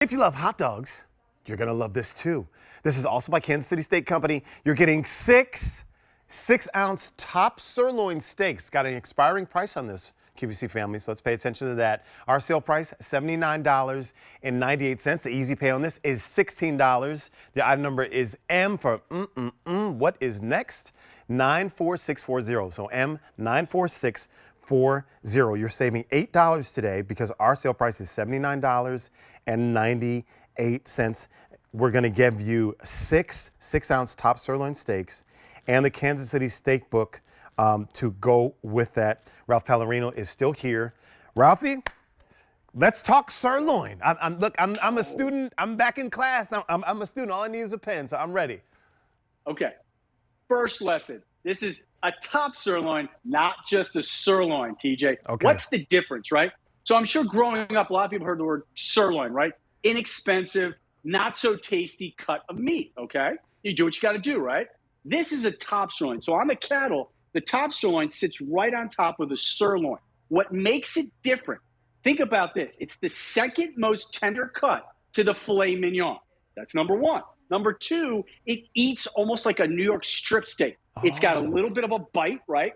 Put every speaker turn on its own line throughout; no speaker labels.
If you love hot dogs, you're gonna love this too. This is also by Kansas City Steak Company. You're getting six 6-ounce top sirloin steaks. Got an expiring price on this, QVC family, so let's pay attention to that. Our sale price, $79.98. The easy pay on this is $16. The item number is M for What is next? 94640. So M94640. You're saving $8 today because our sale price is $79.98. We're going to give you six 6-ounce top sirloin steaks and the Kansas City Steak Book to go with that. Ralph Pallarino is still here. Ralphie, let's talk sirloin. I'm a student. I'm back in class. I'm a student. All I need is a pen, so I'm ready.
Okay. First lesson. This is a top sirloin, not just a sirloin, TJ.
Okay.
What's the difference, right? So I'm sure growing up, a lot of people heard the word sirloin, right? Inexpensive, not so tasty cut of meat, okay? You do what you got to do, right? This is a top sirloin. So on the cattle, the top sirloin sits right on top of the sirloin. What makes it different, think about this. It's the second most tender cut to the filet mignon. That's number one. Number two, it eats almost like a New York strip steak. It's got a little bit of a bite, right?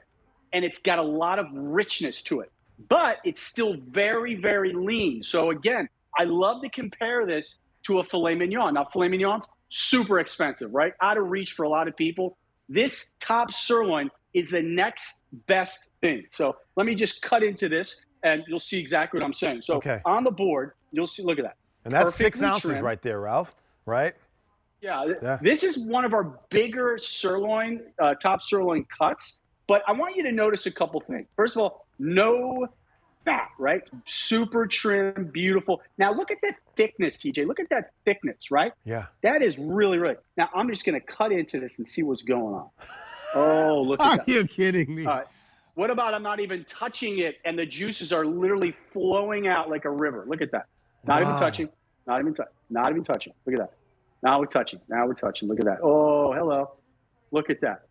And it's got a lot of richness to it. But it's still very, very lean. So again, I love to compare this to a filet mignon. Now, filet mignon's super expensive, right? Out of reach for a lot of people. This top sirloin is the next best thing. So let me just cut into this and you'll see exactly what I'm saying. So on the board, you'll see, look at that.
And that's
Perfectly
6 ounces
trimmed.
right there, Ralph, right?
Yeah, this is one of our bigger sirloin, top sirloin cuts. But I want you to notice a couple things. First of all, no fat, right? Super trim, beautiful. Now look at that thickness, TJ. Look at that thickness, right?
Yeah.
That is really, really. Now I'm just going to cut into this and see what's going on. Oh, look at that.
Are you kidding me?
All right. What about I'm not even touching it and the juices are literally flowing out like a river. Look at that. Not even touching. Not even touching. Look at that. Now we're touching. Now we're touching. Look at that. Oh, hello. Look at that.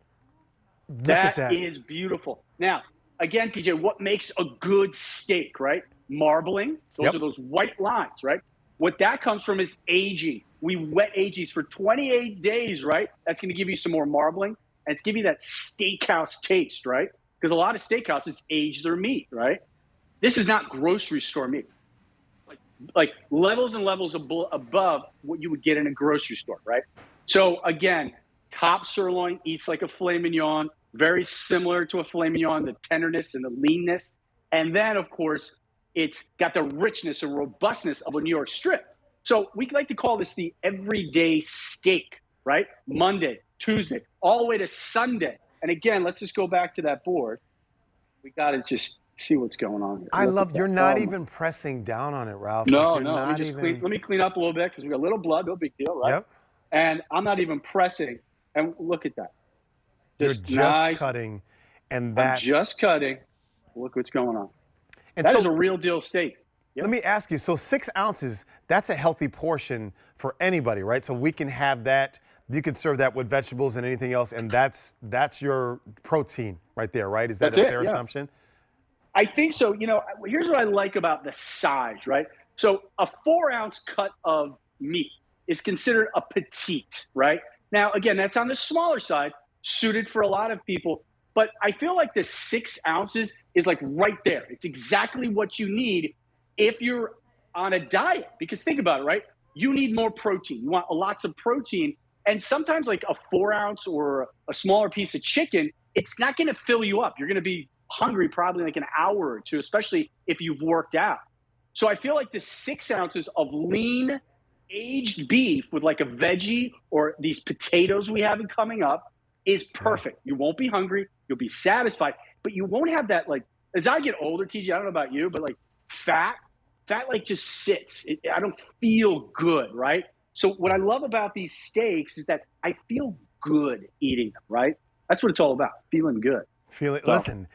That is beautiful. Now, again, TJ, what makes a good steak, right? Marbling. Those are those white lines, right? What that comes from is aging. We wet age these for 28 days, right? That's going to give you some more marbling. And it's give you that steakhouse taste, right? Because a lot of steakhouses age their meat, right? This is not grocery store meat. Like levels and levels above what you would get in a grocery store, right? So again, top sirloin eats like a filet mignon, very similar to a filet mignon, the tenderness and the leanness. And then, of course, it's got the richness and robustness of a New York strip. So we like to call this the everyday steak, right? Monday, Tuesday, all the way to Sunday. And again, let's just go back to that board. We got to just see what's going on here.
I love you're not even pressing down on it, Ralph.
No, no. Let me clean up a little bit because we got a little blood, no big deal, right?
Yep.
And I'm not even pressing. And look at that.
You're just cutting, and that's
I'm just cutting. Look what's going on.
And
that is a real deal steak.
Let me ask you. So 6 ounces, that's a healthy portion for anybody, right? So we can have that. You can serve that with vegetables and anything else, and that's your protein right there, right? Is that a fair assumption?
I think so. You know, here's what I like about the size, right? So a 4-ounce cut of meat is considered a petite, right? Now, again, that's on the smaller side, suited for a lot of people. But I feel like the 6 ounces is like right there. It's exactly what you need if you're on a diet. Because think about it, right? You need more protein. You want lots of protein. And sometimes like a 4-ounce or a smaller piece of chicken, it's not going to fill you up. You're going to be hungry probably like an hour or two, especially if you've worked out. So I feel like the 6 ounces of lean aged beef with like a veggie or these potatoes we have coming up is perfect. You won't be hungry. You'll be satisfied, but you won't have that, like, as I get older, TJ, I don't know about you, but like fat like just sits. I don't feel good, right? So what I love about these steaks is that I feel good eating them, right? That's what it's all about, feeling good.
Listen,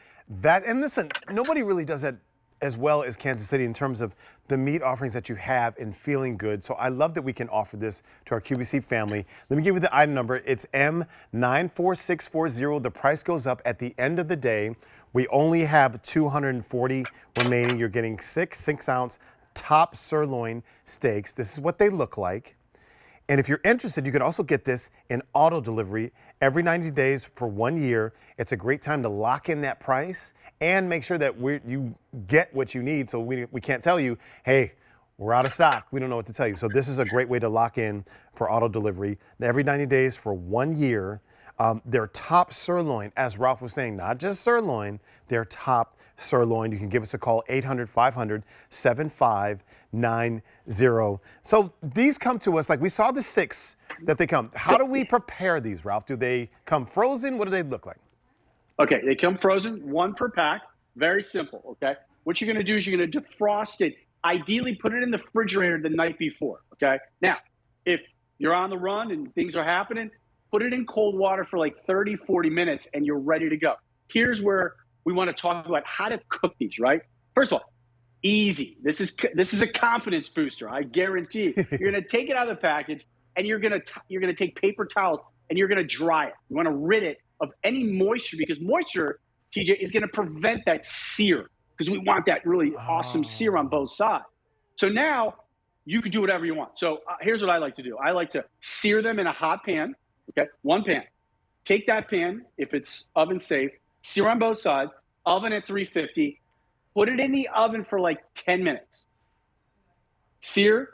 nobody really does that as well as Kansas City in terms of the meat offerings that you have and feeling good. So I love that we can offer this to our QVC family. Let me give you the item number. It's M94640. The price goes up at the end of the day. We only have 240 remaining. You're getting 6 ounce top sirloin steaks. This is what they look like. And if you're interested, you can also get this in auto delivery every 90 days for 1 year. It's a great time to lock in that price and make sure that you get what you need. So we can't tell you, hey, we're out of stock. We don't know what to tell you. So this is a great way to lock in for auto delivery every 90 days for 1 year. Their top sirloin, as Ralph was saying, not just sirloin, their top sirloin. You can give us a call, 800-500-7590. So these come to us, like we saw the 6 that they come. How do we prepare these, Ralph? Do they come frozen? What do they look like?
Okay, they come frozen, 1 per pack. Very simple, okay? What you're gonna do is you're gonna defrost it. Ideally, put it in the refrigerator the night before, okay? Now, if you're on the run and things are happening, put it in cold water for like 30, 40 minutes and you're ready to go. Here's where we want to talk about how to cook these, right? First of all, easy. This is a confidence booster. I guarantee. You're going to take it out of the package and you're going to take paper towels and you're going to dry it. You want to rid it of any moisture because moisture, TJ, is going to prevent that sear because we want that really awesome sear on both sides. So now you can do whatever you want. So here's what I like to do. I like to sear them in a hot pan. Okay, 1 pan. Take that pan, if it's oven safe, sear on both sides, oven at 350, put it in the oven for like 10 minutes. Sear,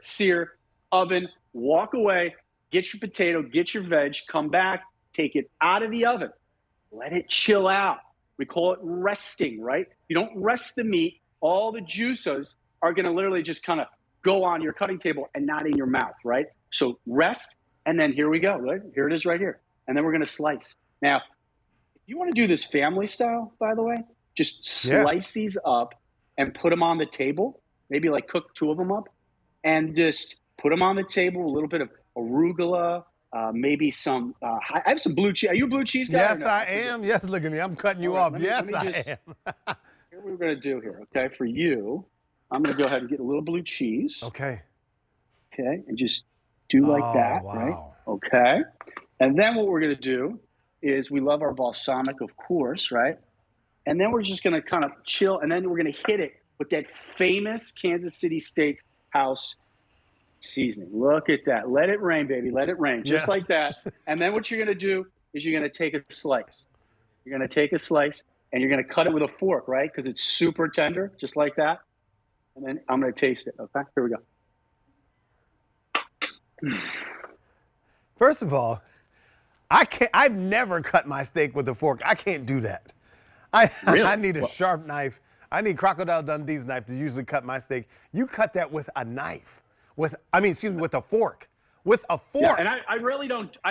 oven, walk away, get your potato, get your veg, come back, take it out of the oven, let it chill out. We call it resting, right? You don't rest the meat, all the juices are gonna literally just kind of go on your cutting table and not in your mouth, right? So rest. And then here we go, right? Here it is right here. And then we're gonna slice. Now, if you wanna do this family style, by the way, just slice these up and put them on the table. Maybe like cook 2 of them up and just put them on the table, a little bit of arugula, maybe some, I have some blue cheese. Are you a blue cheese guy?
Yes, I am. Yes, look at me. I'm cutting you off. Yes, I am.
Here's what we're gonna do here, okay? For you, I'm gonna go ahead and get a little blue cheese.
Okay.
Okay, and just do like that, right? Okay. And then what we're going to do is we love our balsamic, of course, right? And then we're just going to kind of chill, and then we're going to hit it with that famous Kansas City Steakhouse seasoning. Look at that. Let it rain, baby. Let it rain. Just like that. And then what you're going to do is you're going to take a slice. You're going to take a slice, and you're going to cut it with a fork, right? Because it's super tender, just like that. And then I'm going to taste it, okay? Here we go.
First of all, I've never cut my steak with a fork. I can't do that.
Really?
I need a sharp knife. I need Crocodile Dundee's knife to usually cut my steak. You cut that with a knife. With a fork. With a fork.
Yeah, and I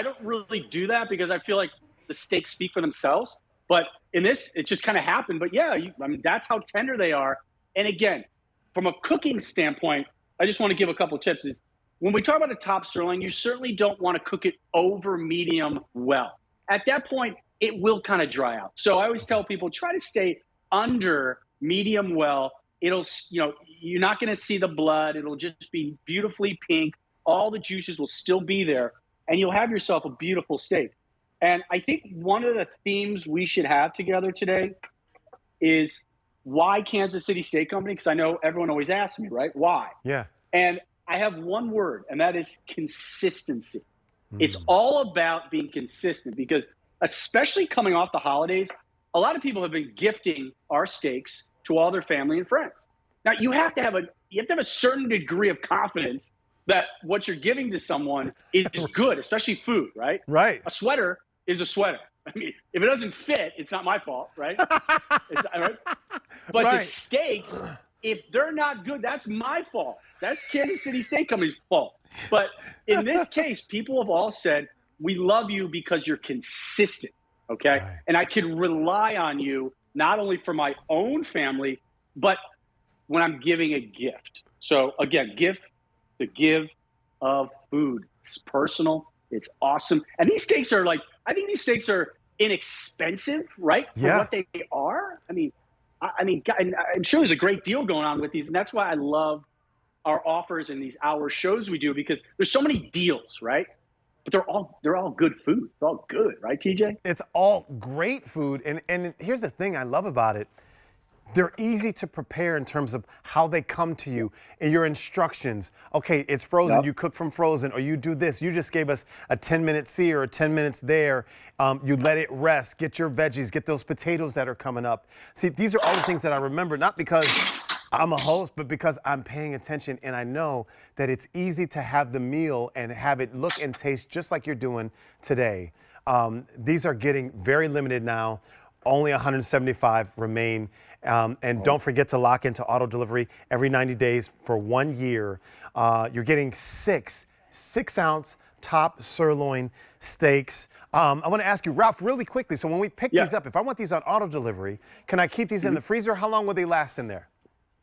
don't really do that because I feel like the steaks speak for themselves. But in this, it just kind of happened. But yeah, that's how tender they are. And again, from a cooking standpoint, I just want to give a couple tips. Is when we talk about a top sirloin, you certainly don't want to cook it over medium well. At that point, it will kind of dry out. So I always tell people, try to stay under medium well. It'll, you're not going to see the blood. It'll just be beautifully pink. All the juices will still be there, and you'll have yourself a beautiful steak. And I think one of the themes we should have together today is why Kansas City Steak Company? Because I know everyone always asks me, right? Why?
Yeah.
And I have one word, and that is consistency. It's all about being consistent because especially coming off the holidays, a lot of people have been gifting our steaks to all their family and friends. Now you have to have a certain degree of confidence that what you're giving to someone is good, especially food, right?
Right.
A sweater is a sweater. I mean, if it doesn't fit, it's not my fault, right? Right? But the steaks, if they're not good, that's my fault. That's Kansas City Steak Company's fault. But in this case, people have all said, we love you because you're consistent, okay? Right. And I can rely on you not only for my own family, but when I'm giving a gift. So again, the give of food. It's personal. It's awesome. And these steaks are I think these steaks are inexpensive, right? For what they are. I mean, I'm sure there's a great deal going on with these, and that's why I love our offers and these hour shows we do because there's so many deals, right? But they're all good food. It's all good, right, TJ?
It's all great food, and here's the thing I love about it. they're easy to prepare in terms of how they come to you and your instructions. Okay, it's frozen,
Yep.
you cook from frozen, or you do this. You just gave us a 10-minute sear or 10 minutes there. You let it rest, get your veggies, get those potatoes that are coming up. See, these are all the things that I remember, not because I'm a host, but because I'm paying attention and I know that it's easy to have the meal and have it look and taste just like you're doing today. These are getting very limited now. Only 175 remain. And don't forget to lock into auto delivery every 90 days for 1 year. You're getting 6-ounce top sirloin steaks. I want to ask you, Ralph, really quickly. So when we pick these up, if I want these on auto delivery, can I keep these in the freezer? How long will they last in there?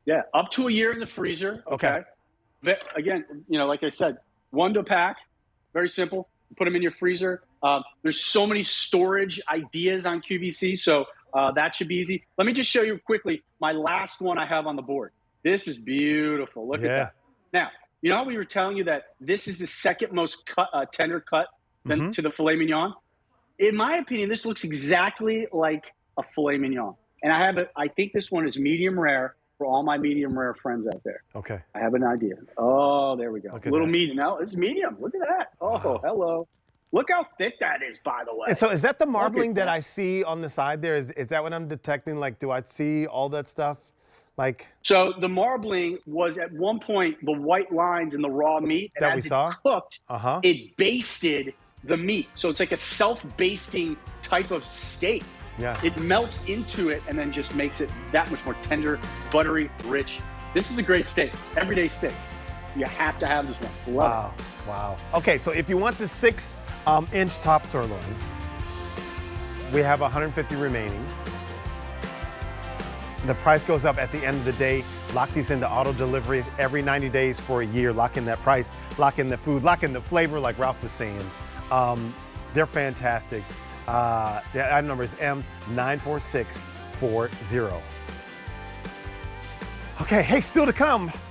Yeah, up to a year in the freezer. Okay. Again, like I said, 1 to pack, very simple. Put them in your freezer. There's so many storage ideas on QVC, so that should be easy. Let me just show you quickly my last one I have on the board. This is beautiful. Look at that. Now, you know how we were telling you that this is the second most tender cut to the filet mignon? In my opinion, this looks exactly like a filet mignon. And I think this one is medium rare for all my medium rare friends out there.
Okay.
I have an idea. Oh, there we go. Little medium. Now it's medium. Look at that. Oh, wow. Hello. Look how thick that is, by the way.
And so is that the marbling that I see on the side there? Is that what I'm detecting? Like, do I see all that stuff? Like,
so the marbling was at one point the white lines in the raw meat. And
that we saw?
Cooked, it basted the meat. So it's like a self-basting type of steak.
Yeah.
It melts into it and then just makes it that much more tender, buttery, rich. This is a great steak, everyday steak. You have to have this one. Love it.
Wow. Okay, so if you want the 6-inch top sirloin, we have 150 remaining. The price goes up at the end of the day. Lock these into auto delivery every 90 days for a year. Lock in that price, lock in the food, lock in the flavor, like Ralph was saying. They're fantastic. The item number is M94640. Okay, hey, still to come.